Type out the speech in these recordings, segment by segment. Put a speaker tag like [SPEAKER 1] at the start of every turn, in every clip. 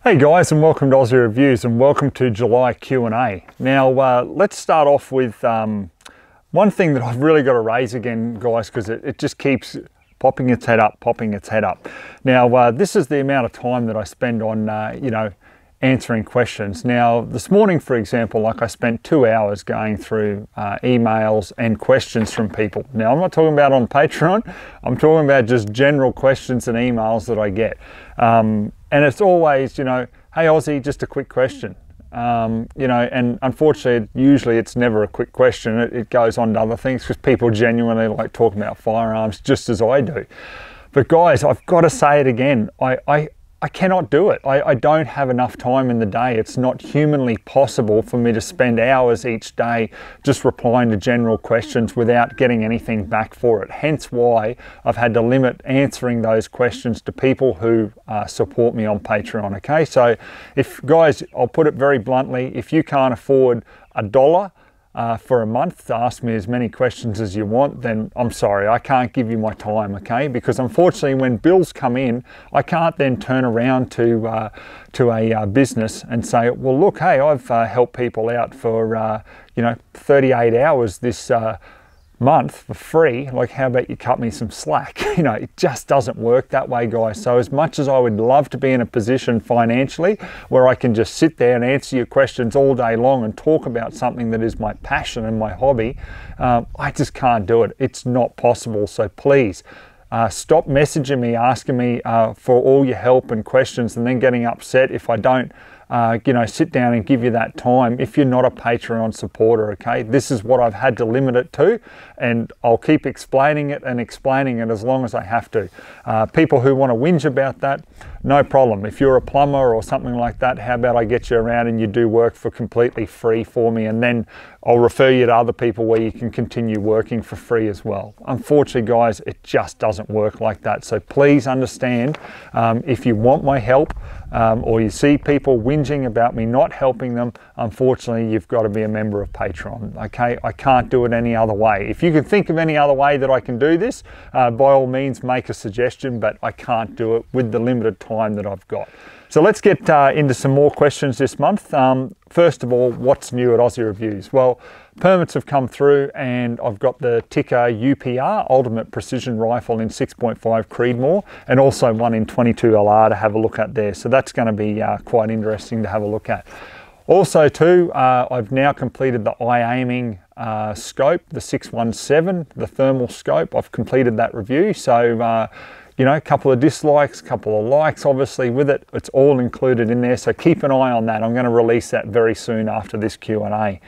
[SPEAKER 1] Hey guys, and welcome to Ozzie Reviews, and welcome to July Q A. Now let's start off with one thing that I've really got to raise again, guys, because it just keeps popping its head up. Now this is the amount of time that I spend on answering questions. Now this morning, for example, I spent 2 hours going through emails and questions from people. Now I'm not talking about on Patreon, I'm talking about just general questions and emails that I get. And it's always, hey Ozzie, just a quick question. And unfortunately, usually it's never a quick question. It goes on to other things because people genuinely like talking about firearms just as I do. But guys, I've got to say it again. I cannot do it. I don't have enough time in the day. It's not humanly possible for me to spend hours each day just replying to general questions without getting anything back for it. Hence why I've had to limit answering those questions to people who support me on Patreon, okay? So if, guys, I'll put it very bluntly, if you can't afford $1 for a month to ask me as many questions as you want, then I'm sorry, I can't give you my time, okay? Because unfortunately, when bills come in, I can't then turn around to a business and say, well, look, hey, I've helped people out for 38 hours this month for free. Like, how about you cut me some slack? It just doesn't work that way, guys. So as much as I would love to be in a position financially where I can just sit there and answer your questions all day long and talk about something that is my passion and my hobby, I just can't do it. It's not possible. So please stop messaging me, asking me for all your help and questions, and then getting upset if I don't sit down and give you that time if you're not a Patreon supporter, okay? This is what I've had to limit it to, and I'll keep explaining it as long as I have to. People who want to whinge about that, no problem. If you're a plumber or something like that, how about I get you around and you do work for completely free for me, and then I'll refer you to other people where you can continue working for free as well. Unfortunately, guys, it just doesn't work like that. So please understand, if you want my help, or you see people whinging about me not helping them, unfortunately, you've got to be a member of Patreon, okay? I can't do it any other way. If you can think of any other way that I can do this, by all means, make a suggestion, but I can't do it with the limited time that I've got. So let's get into some more questions this month. First of all, what's new at Ozzie Reviews? Well, permits have come through and I've got the Ticker UPR, Ultimate Precision Rifle in 6.5 Creedmoor, and also one in 22 LR to have a look at there. So that's going to be quite interesting to have a look at. Also too, I've now completed the eye aiming scope, the 617, the thermal scope. I've completed that review. So a couple of dislikes, a couple of likes, obviously, with it. It's all included in there, so keep an eye on that. I'm going to release that very soon after this Q&A.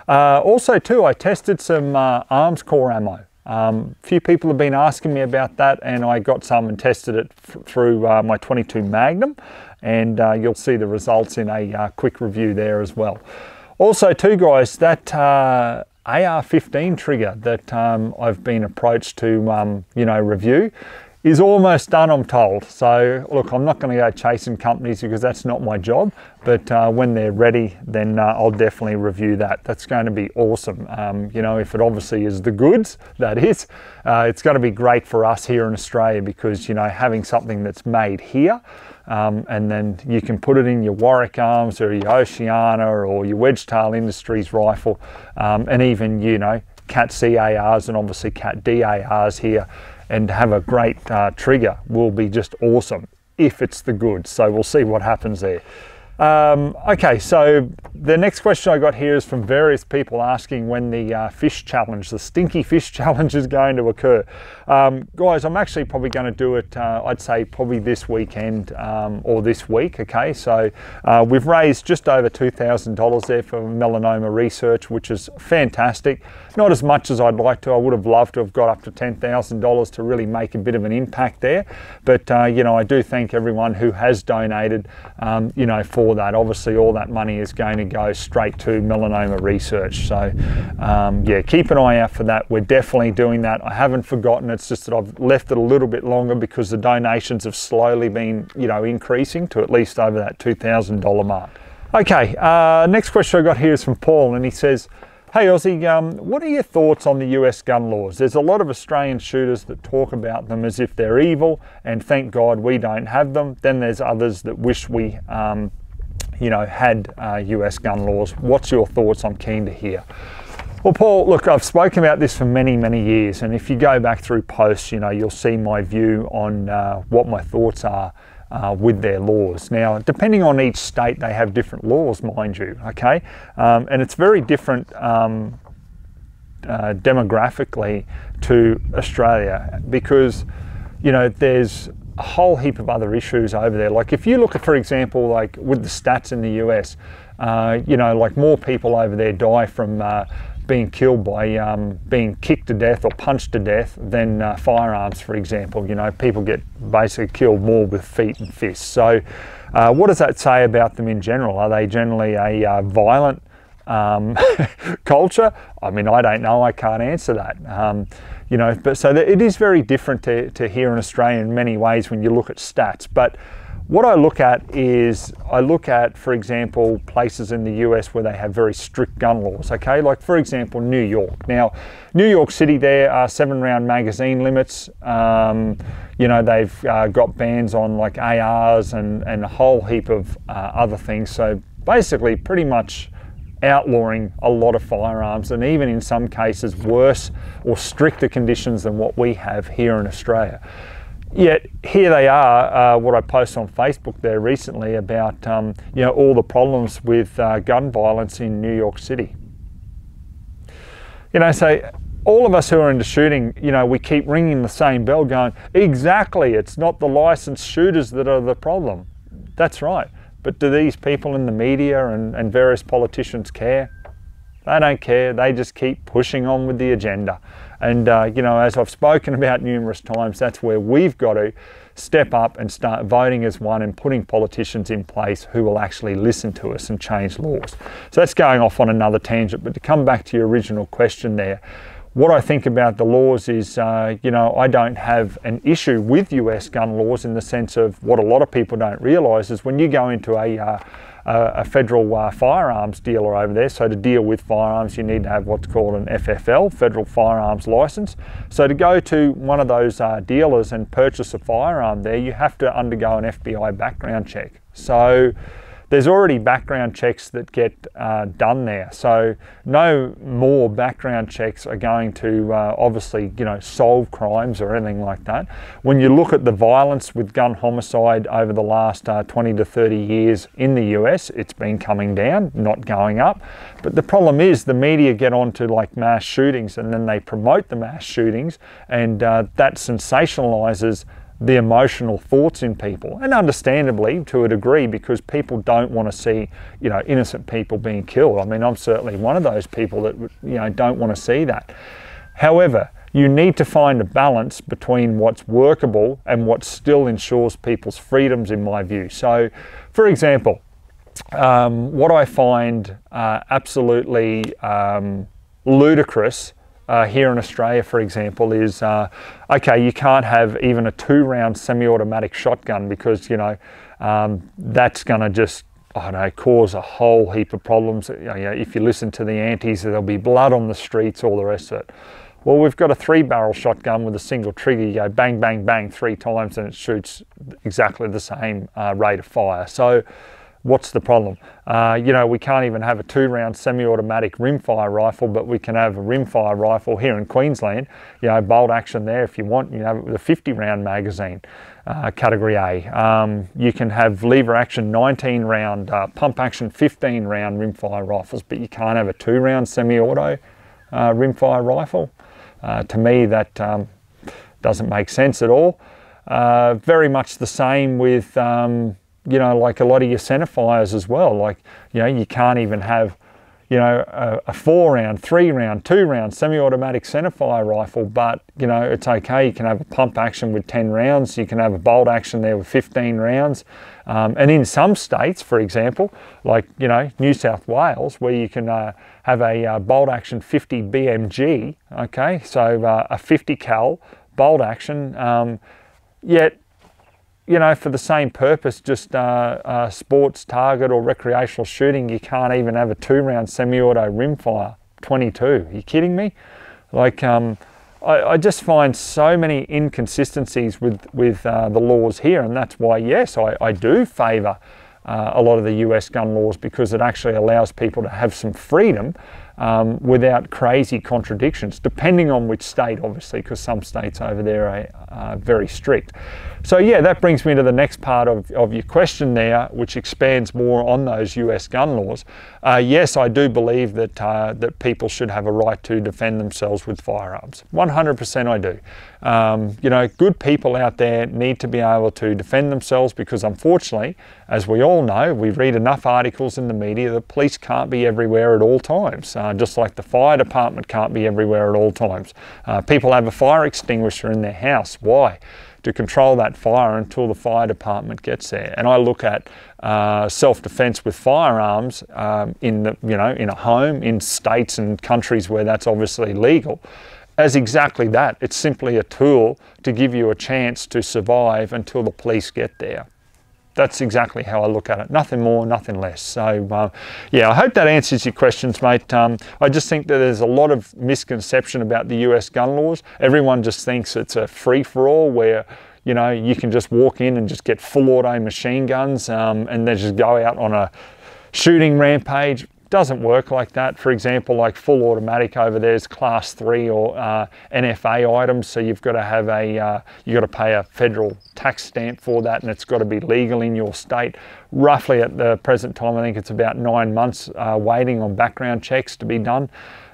[SPEAKER 1] Also, too, I tested some arms core ammo. A few people have been asking me about that, and I got some and tested it through my 22 Magnum, and you'll see the results in a quick review there as well. Also, too, guys, that AR-15 trigger that I've been approached to, review, is almost done, I'm told. So look, I'm not going to go chasing companies because that's not my job, but when they're ready, then I'll definitely review that. That's going to be awesome. If it obviously is the goods, that is, it's going to be great for us here in Australia because, having something that's made here, and then you can put it in your Warwick Arms or your Oceana or your Wedgetail Industries rifle, and even, Cat CARs and obviously Cat DARs here, and have a great trigger will be just awesome if it's the goods. So we'll see what happens there. Okay, so the next question I got here is from various people asking when the fish challenge, the Stinky Fish challenge, is going to occur. Guys, I'm actually probably going to do it, I'd say probably this weekend or this week, okay? So we've raised just over $2,000 there for melanoma research, which is fantastic. Not as much as I'd like to. I would have loved to have got up to $10,000 to really make a bit of an impact there. But, I do thank everyone who has donated, for that. Obviously, all that money is going to go straight to melanoma research. So, yeah, keep an eye out for that. We're definitely doing that. I haven't forgotten. It's just that I've left it a little bit longer because the donations have slowly been, increasing to at least over that $2,000 mark. Okay, next question I got here is from Paul, and he says, Hey Ozzie, what are your thoughts on the US gun laws? There's a lot of Australian shooters that talk about them as if they're evil, and thank God we don't have them. Then there's others that wish we, you know, had US gun laws. What's your thoughts? I'm keen to hear. Well, Paul, look, I've spoken about this for many, many years, and if you go back through posts, you know, you'll see my view on what my thoughts are with their laws. Now, depending on each state, they have different laws, mind you, okay? And it's very different demographically to Australia because, you know, there's a whole heap of other issues over there. Like if you look at, for example, like with the stats in the US, you know, like more people over there die from being killed by being kicked to death or punched to death than firearms, for example. You know, people get basically killed more with feet and fists. So what does that say about them in general? Are they generally a violent culture? I mean, I don't know, I can't answer that. You know, but so it is very different to here in Australia in many ways when you look at stats. But what I look at is, for example, places in the US where they have very strict gun laws, okay? Like, for example, New York. Now, New York City, there are 7-round magazine limits. You know, they've got bans on like ARs and a whole heap of other things. So basically, pretty much outlawing a lot of firearms, and even in some cases worse or stricter conditions than what we have here in Australia. Yet here they are, what I posted on Facebook there recently about you know, all the problems with gun violence in New York City. You know, so all of us who are into shooting, you know, we keep ringing the same bell going, exactly, it's not the licensed shooters that are the problem. That's right. But do these people in the media and various politicians care? They don't care. They just keep pushing on with the agenda. And, you know, as I've spoken about numerous times, that's where we've got to step up and start voting as one and putting politicians in place who will actually listen to us and change laws. So that's going off on another tangent. But to come back to your original question there, what I think about the laws is, you know, I don't have an issue with US gun laws in the sense of what a lot of people don't realise is when you go into a federal firearms dealer over there, so to deal with firearms you need to have what's called an FFL, Federal Firearms License. So to go to one of those dealers and purchase a firearm there, you have to undergo an FBI background check. So there's already background checks that get done there. So no more background checks are going to obviously, you know, solve crimes or anything like that. When you look at the violence with gun homicide over the last 20 to 30 years in the US, it's been coming down, not going up. But the problem is the media get onto like mass shootings and then they promote the mass shootings, and that sensationalizes the emotional thoughts in people, and understandably to a degree, because people don't want to see, you know, innocent people being killed. I mean, I'm certainly one of those people that, you know, don't want to see that. However, you need to find a balance between what's workable and what still ensures people's freedoms, in my view. So, for example, what I find absolutely ludicrous here in Australia, for example, is okay, you can't have even a 2-round semi-automatic shotgun because, you know, that's going to just, I don't know, cause a whole heap of problems. You know, if you listen to the antis, there'll be blood on the streets, all the rest of it. Well, we've got a 3-barrel shotgun with a single trigger. You go bang, bang, bang 3 times and it shoots exactly the same rate of fire. So what's the problem? You know, we can't even have a 2-round semi-automatic rimfire rifle, but we can have a rimfire rifle here in Queensland, you know, bolt action there if you want. You have it with a 50-round magazine, category A. You can have lever action 19-round, pump action 15-round rimfire rifles, but you can't have a 2-round semi-auto rimfire rifle. To me, that doesn't make sense at all. Very much the same with you know, like a lot of your centerfires as well. Like, you know, you can't even have, you know, a 4-round, 3-round, 2-round semi-automatic centerfire rifle, but, you know, it's okay. You can have a pump action with 10 rounds. You can have a bolt action there with 15 rounds. And in some states, for example, like, you know, New South Wales, where you can have a bolt action 50 BMG, okay, so a 50 cal bolt action, yet, you know, for the same purpose, just sports, target or recreational shooting, you can't even have a 2-round semi-auto rimfire 22. Are you kidding me? Like, I just find so many inconsistencies with the laws here, and that's why, yes, I do favour a lot of the US gun laws, because it actually allows people to have some freedom without crazy contradictions, depending on which state, obviously, because some states over there are very strict. So yeah, that brings me to the next part of your question there, which expands more on those US gun laws. Yes, I do believe that that people should have a right to defend themselves with firearms. 100% I do. You know, good people out there need to be able to defend themselves, because unfortunately, as we all know, we read enough articles in the media that police can't be everywhere at all times, just like the fire department can't be everywhere at all times. People have a fire extinguisher in their house. Why? To control that fire until the fire department gets there. And I look at self-defense with firearms in a home, in states and countries where that's obviously legal, as exactly that. It's simply a tool to give you a chance to survive until the police get there. That's exactly how I look at it. Nothing more, nothing less. So yeah, I hope that answers your questions, mate. I just think that there's a lot of misconception about the US gun laws. Everyone just thinks it's a free-for-all where, you know, you can just walk in and just get full auto machine guns and then just go out on a shooting rampage. Doesn't work like that. For example, like full automatic over there is class 3 or NFA items, so you've got to have a you've got to pay a federal tax stamp for that, and it's got to be legal in your state. Roughly at the present time, I think it's about 9 months waiting on background checks to be done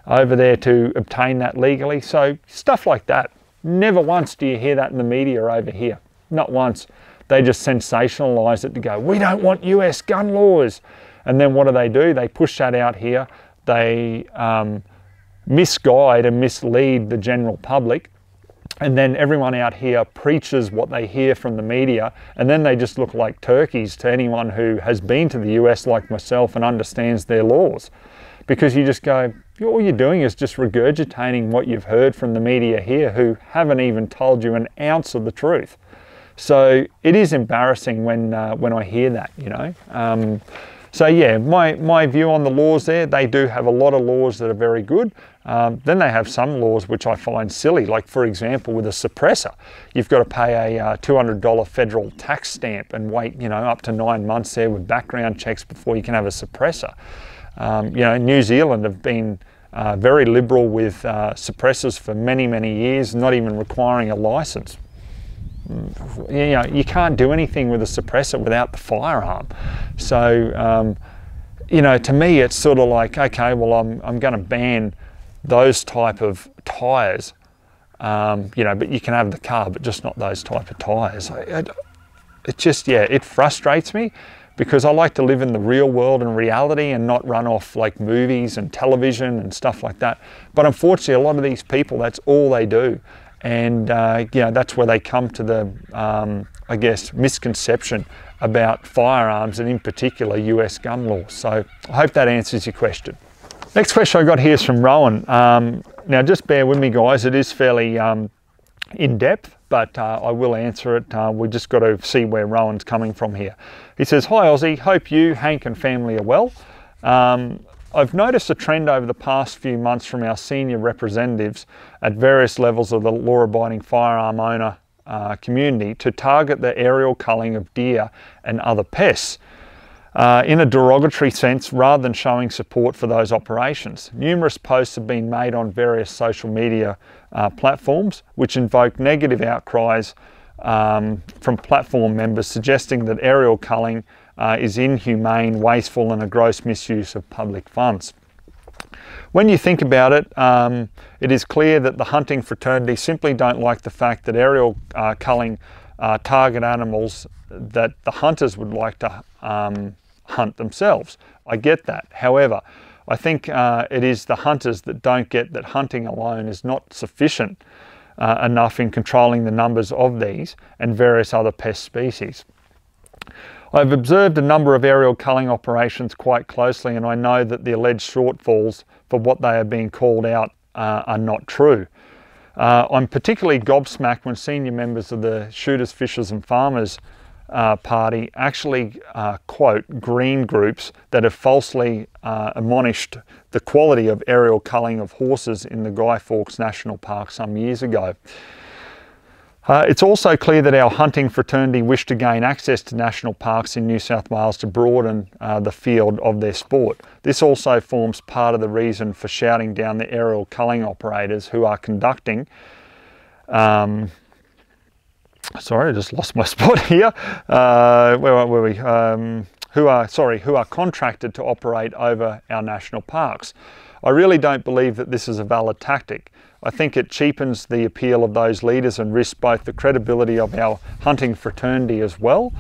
[SPEAKER 1] over there to obtain that legally. So stuff like that. Never once do you hear that in the media over here. Not once. They just sensationalise it to go, we don't want US gun laws. And then what do? They push that out here. They misguide and mislead the general public. And then everyone out here preaches what they hear from the media. And then they just look like turkeys to anyone who has been to the US like myself and understands their laws. Because you just go, all you're doing is just regurgitating what you've heard from the media here, who haven't even told you an ounce of the truth. So it is embarrassing when I hear that, you know. So yeah, my view on the laws there, they do have a lot of laws that are very good. Then they have some laws which I find silly, like for example with a suppressor. You've got to pay a $200 federal tax stamp and wait, you know, up to 9 months there with background checks before you can have a suppressor. You know, New Zealand have been very liberal with suppressors for many, many years, not even requiring a license. You know, you can't do anything with a suppressor without the firearm. So, you know, to me, it's sort of like, okay, well, I'm going to ban those type of tyres, you know, but you can have the car, but just not those type of tyres. It just, yeah, it frustrates me, because I like to live in the real world and reality and not run off like movies and television and stuff like that. But unfortunately, a lot of these people, that's all they do. And you know, that's where they come to the, I guess, misconception about firearms, and in particular US gun laws. So I hope that answers your question. Next question I got here is from Rowan. Now just bear with me, guys, it is fairly in depth, but I will answer it. We just got to see where Rowan's coming from here. He says, hi Ozzie, hope you, Hank and family are well. I've noticed a trend over the past few months from our senior representatives at various levels of the law-abiding firearm owner community to target the aerial culling of deer and other pests in a derogatory sense, rather than showing support for those operations. Numerous posts have been made on various social media platforms which invoke negative outcries from platform members suggesting that aerial culling is inhumane, wasteful and a gross misuse of public funds. When you think about it, it is clear that the hunting fraternity simply don't like the fact that aerial culling target animals that the hunters would like to hunt themselves. I get that. However, I think it is the hunters that don't get that hunting alone is not sufficient enough in controlling the numbers of these and various other pest species. I've observed a number of aerial culling operations quite closely, and I know that the alleged shortfalls for what they are being called out are not true. I'm particularly gobsmacked when senior members of the Shooters, Fishers and Farmers Party actually quote green groups that have falsely admonished the quality of aerial culling of horses in the Guy Fawkes National Park some years ago. It's also clear that our hunting fraternity wish to gain access to national parks in New South Wales to broaden the field of their sport. This also forms part of the reason for shouting down the aerial culling operators who are conducting sorry, I just lost my spot here. Where were we? Who are contracted to operate over our national parks. I really don't believe that this is a valid tactic. I think it cheapens the appeal of those leaders and risks both the credibility of our hunting fraternity as well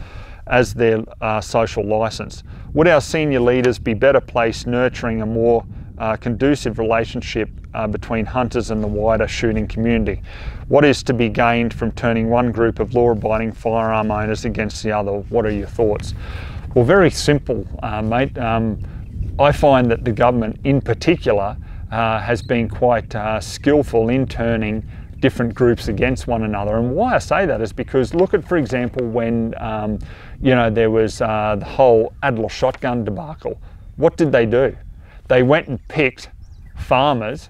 [SPEAKER 1] as their social licence. Would our senior leaders be better placed nurturing a more conducive relationship between hunters and the wider shooting community? What is to be gained from turning one group of law-abiding firearm owners against the other? What are your thoughts? Well, very simple, mate. I find that the government in particular has been quite skillful in turning different groups against one another. And why I say that is because look at, for example, when you know, there was the whole Adler shotgun debacle. What did they do? They went and picked farmers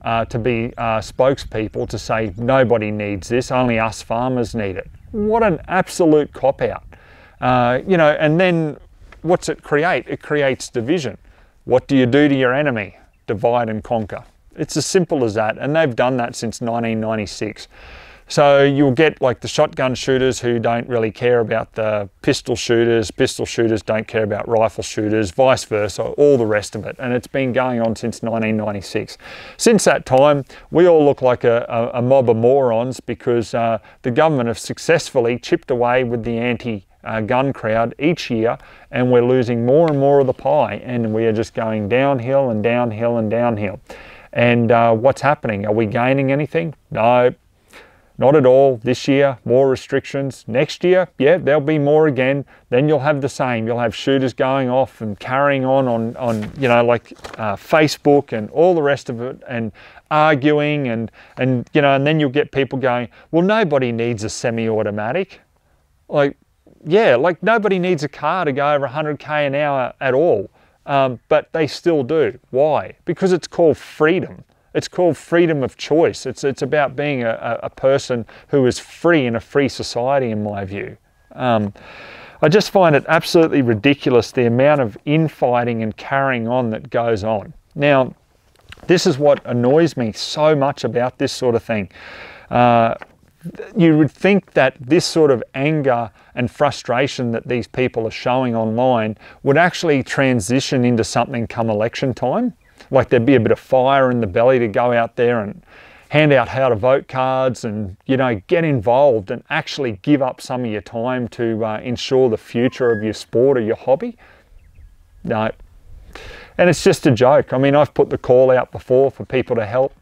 [SPEAKER 1] to be spokespeople to say nobody needs this, only us farmers need it. What an absolute cop-out. You know, and then what's it create? It creates division. What do you do to your enemy? Divide and conquer. It's as simple as that, and they've done that since 1996. So you'll get like the shotgun shooters who don't really care about the pistol shooters don't care about rifle shooters, vice versa, all the rest of it. And it's been going on since 1996. Since that time, we all look like a mob of morons because the government have successfully chipped away with the anti-gun crowd each year, and we're losing more and more of the pie, and we are just going downhill and downhill and downhill. And what's happening? Are we gaining anything? No. Not at all. This year, more restrictions. Next year, yeah, there'll be more again. Then you'll have the same. You'll have shooters going off and carrying on you know, like Facebook and all the rest of it, and arguing and you know, and then you'll get people going, well, nobody needs a semi-automatic. Like, yeah, like nobody needs a car to go over 100k an hour at all. But they still do. Why? Because it's called freedom. It's called freedom of choice. It's about being a person who is free in a free society, in my view. I just find it absolutely ridiculous, the amount of infighting and carrying on that goes on. Now, this is what annoys me so much about this sort of thing. You would think that this sort of anger and frustration that these people are showing online would actually transition into something come election time. Like there'd be a bit of fire in the belly to go out there and hand out how to vote cards and, you know, get involved and actually give up some of your time to ensure the future of your sport or your hobby. No. And it's just a joke. I mean, I've put the call out before for people to help.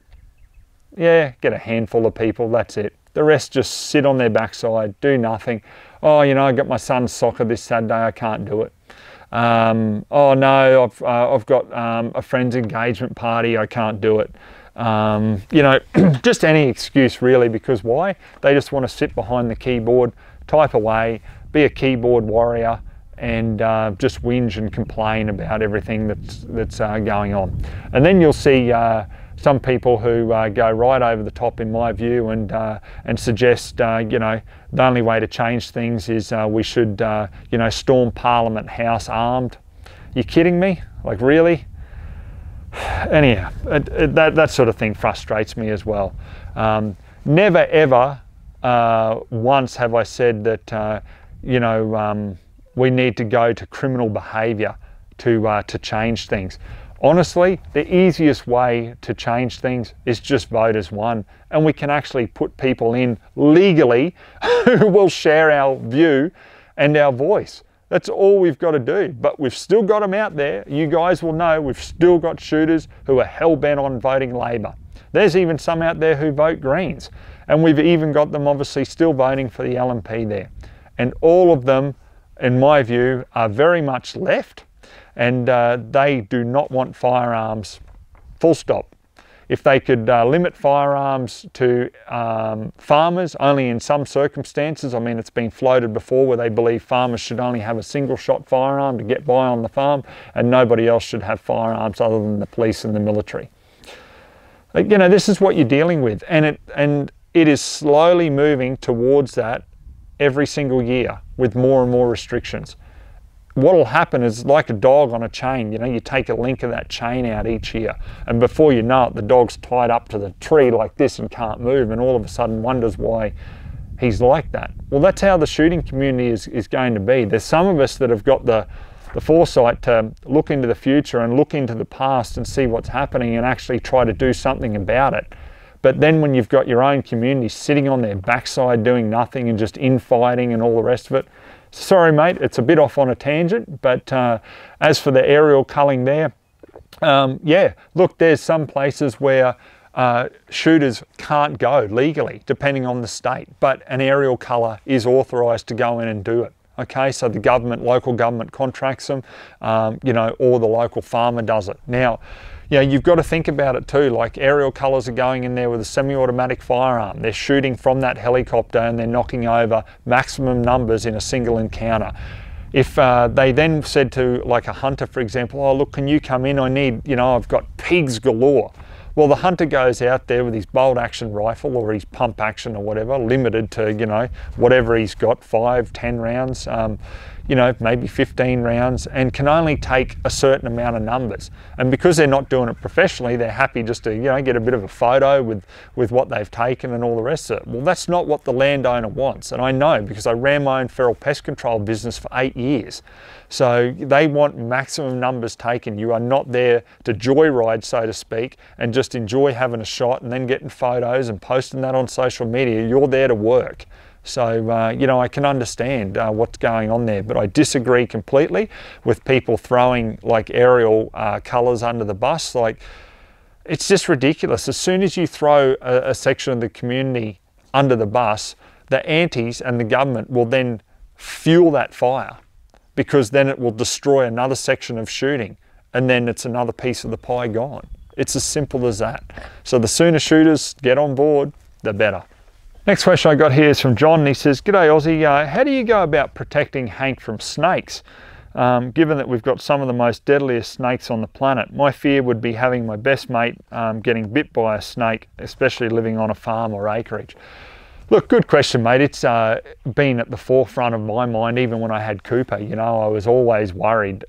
[SPEAKER 1] Yeah, get a handful of people, that's it. The rest just sit on their backside, do nothing. Oh, you know, I got my son's soccer this Saturday, I can't do it. Oh no, I've got a friend's engagement party, I can't do it. You know, just any excuse really, because why? They just want to sit behind the keyboard, type away, be a keyboard warrior, and just whinge and complain about everything that's going on. And then you'll see some people who go right over the top, in my view, and suggest, you know, the only way to change things is we should, you know, storm Parliament House armed. You kidding me? Like, really? Anyhow, that sort of thing frustrates me as well. Never ever once have I said that, you know, we need to go to criminal behaviour to change things. Honestly, the easiest way to change things is just vote as one, and we can actually put people in legally who will share our view and our voice. That's all we've got to do, but we've still got them out there. You guys will know we've still got shooters who are hell-bent on voting Labor. There's even some out there who vote Greens, and we've even got them obviously still voting for the LNP there. And all of them, in my view, are very much left, and they do not want firearms, full stop. if they could limit firearms to farmers only in some circumstances. I mean, it's been floated before where they believe farmers should only have a single shot firearm to get by on the farm, and nobody else should have firearms other than the police and the military. You know, this is what you're dealing with, and it is slowly moving towards that every single year with more and more restrictions. What will happen is like a dog on a chain, you know, you take a link of that chain out each year, and before you know it, the dog's tied up to the tree like this and can't move, and all of a sudden wonders why he's like that. Well, that's how the shooting community is going to be. There's some of us that have got the foresight to look into the future and look into the past and see what's happening and actually try to do something about it. But then when you've got your own community sitting on their backside doing nothing and just infighting and all the rest of it, sorry mate, it's a bit off on a tangent, but as for the aerial culling there, yeah, look, there's some places where shooters can't go legally, depending on the state, but an aerial culler is authorised to go in and do it. Okay, so the government, local government contracts them, you know, or the local farmer does it. Now, you know, you've got to think about it too, like aerial cullers are going in there with a semi-automatic firearm. They're shooting from that helicopter and they're knocking over maximum numbers in a single encounter. If they then said to like a hunter, for example, oh look, can you come in? I need, you know, I've got pigs galore. Well, the hunter goes out there with his bolt action rifle or his pump action or whatever, limited to, you know, whatever he's got, 5, 10 rounds, you know, maybe 15 rounds, and can only take a certain amount of numbers. And because they're not doing it professionally, they're happy just to, you know, get a bit of a photo with what they've taken and all the rest of it. Well, that's not what the landowner wants. And I know, because I ran my own feral pest control business for 8 years. So they want maximum numbers taken. You are not there to joyride, so to speak, and just enjoy having a shot and then getting photos and posting that on social media. You're there to work. So, you know, I can understand what's going on there, but I disagree completely with people throwing like aerial colours under the bus. Like, it's just ridiculous. As soon as you throw a section of the community under the bus, the antis and the government will then fuel that fire, because then it will destroy another section of shooting, and then it's another piece of the pie gone. It's as simple as that. So the sooner shooters get on board, the better. Next question I got here is from John, and he says, "G'day Ozzie, how do you go about protecting Hank from snakes? Given that we've got some of the most deadliest snakes on the planet, my fear would be having my best mate getting bit by a snake, especially living on a farm or acreage." Look, good question, mate. It's been at the forefront of my mind even when I had Cooper. You know, I was always worried,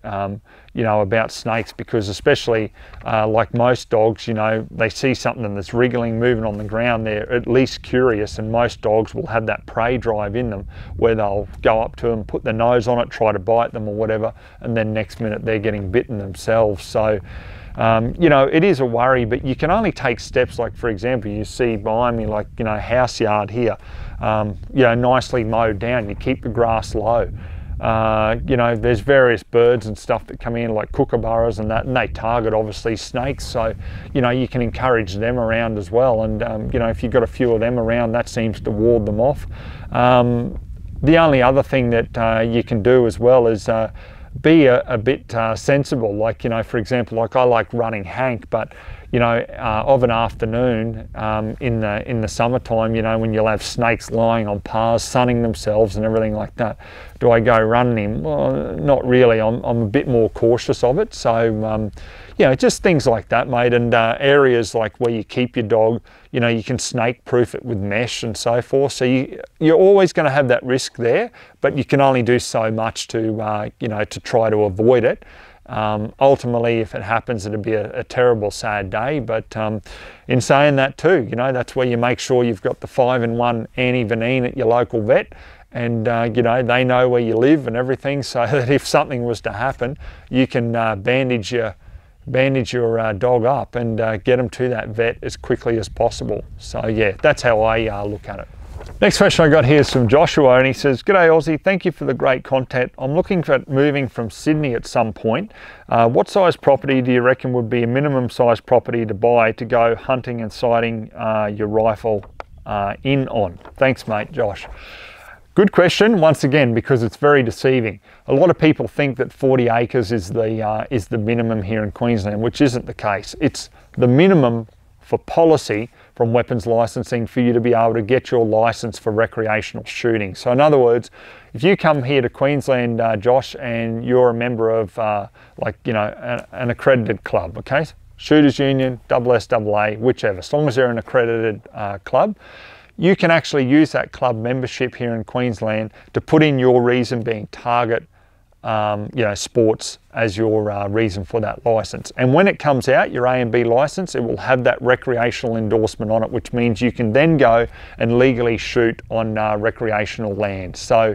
[SPEAKER 1] you know, about snakes, because especially like most dogs, you know, they see something that's wriggling, moving on the ground, they're at least curious, and most dogs will have that prey drive in them where they'll go up to them, put their nose on it, try to bite them or whatever, and then next minute they're getting bitten themselves. So, you know, it is a worry, but you can only take steps. Like, for example, you see behind me, like, you know, house yard here, you know, nicely mowed down. You keep the grass low. You know, there's various birds and stuff that come in, like kookaburras and that, and they target obviously snakes. So, you know, you can encourage them around as well. And, you know, if you've got a few of them around, that seems to ward them off. The only other thing that you can do as well is be a bit sensible. Like, you know, for example, like I like running Hank, but you know, of an afternoon in the summertime, you know, when you'll have snakes lying on paths, sunning themselves and everything like that, do I go running him? Well, not really. I'm a bit more cautious of it. So, you know, just things like that, mate. And areas like where you keep your dog, you know, you can snake proof it with mesh and so forth. So you're always going to have that risk there, but you can only do so much to, you know, to try to avoid it. Ultimately, if it happens, it'd be a terrible, sad day. But in saying that too, you know, that's where you make sure you've got the 5-in-1 anti-venin at your local vet, and you know, they know where you live and everything, so that if something was to happen, you can bandage your dog up and get them to that vet as quickly as possible. So yeah, that's how I look at it. Next question I got here is from Joshua, and he says, "G'day Ozzie, thank you for the great content. I'm looking at moving from Sydney at some point. What size property do you reckon would be a minimum size property to buy to go hunting and sighting your rifle in on? Thanks mate, Josh." Good question, once again, because it's very deceiving. A lot of people think that 40 acres is the minimum here in Queensland, which isn't the case. It's the minimum for policy from weapons licensing for you to be able to get your license for recreational shooting. So in other words, if you come here to Queensland, Josh, and you're a member of like, you know, an accredited club, okay? Shooters Union, SSAA, whichever, as long as they're an accredited club, you can actually use that club membership here in Queensland to put in your reason being target, you know, sports as your reason for that license. And when it comes out, your A and B license, it will have that recreational endorsement on it, which means you can then go and legally shoot on recreational land. So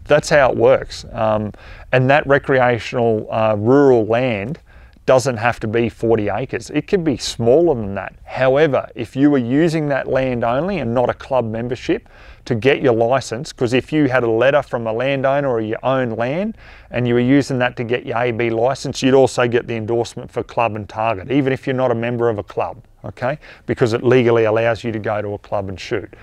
[SPEAKER 1] that's how it works. And that recreational rural land doesn't have to be 40 acres. It can be smaller than that. However, if you were using that land only and not a club membership to get your license, because if you had a letter from a landowner or your own land and you were using that to get your AB license, you'd also get the endorsement for club and target, even if you're not a member of a club, okay? Because it legally allows you to go to a club and shoot.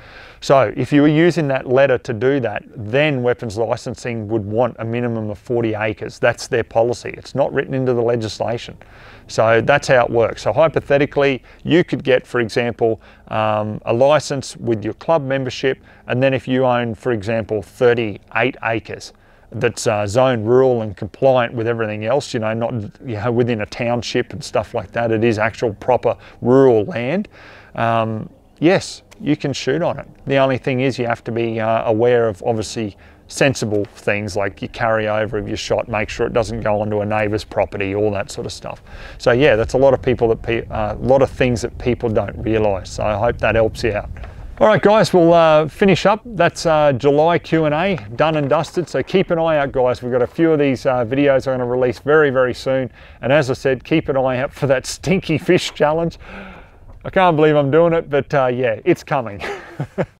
[SPEAKER 1] So if you were using that letter to do that, then weapons licensing would want a minimum of 40 acres. That's their policy. It's not written into the legislation. So that's how it works. So hypothetically, you could get, for example, a license with your club membership, and then if you own, for example, 38 acres, that's zone rural and compliant with everything else, you know, not, you know, within a township and stuff like that, it is actual proper rural land, yes, you can shoot on it. The only thing is you have to be aware of, obviously, sensible things like your carryover of your shot, make sure it doesn't go onto a neighbour's property, all that sort of stuff. So yeah, that's a lot of people that a lot of things that people don't realise. So I hope that helps you out. All right, guys, we'll finish up. That's July Q&A done and dusted. So keep an eye out, guys. We've got a few of these videos I'm going to release very, very soon. And as I said, keep an eye out for that Stinky Fish challenge. I can't believe I'm doing it, but yeah, it's coming.